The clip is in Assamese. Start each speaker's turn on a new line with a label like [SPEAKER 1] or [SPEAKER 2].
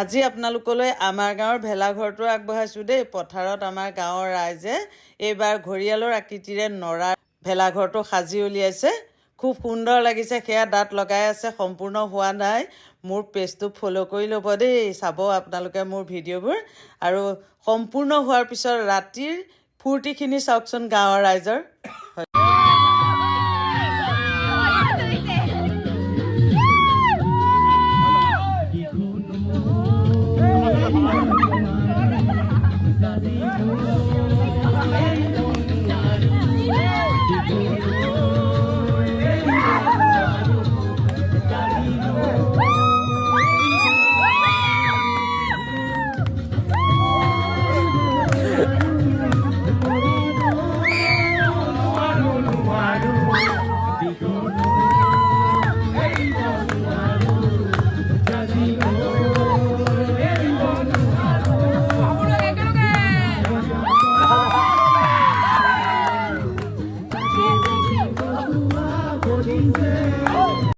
[SPEAKER 1] আজি আপোনালোকলৈ আমাৰ গাঁৱৰ ভেলাঘৰটো আগবঢ়াইছোঁ দেই। পথাৰত আমাৰ গাঁৱৰ ৰাইজে এইবাৰ ঘৰিয়ালৰ আকৃতিৰে নৰা ভেলাঘৰটো সাজি উলিয়াইছে। খুব সুন্দৰ লাগিছে। সেয়া দাঁত লগাই আছে, সম্পূৰ্ণ হোৱা নাই। মোৰ পেজটো ফ'ল' কৰি ল'ব দেই, চাব আপোনালোকে মোৰ ভিডিঅ'বোৰ। আৰু সম্পূৰ্ণ হোৱাৰ পিছত ৰাতিৰ ফূৰ্তিখিনি চাওকচোন গাঁৱৰ ৰাইজৰ।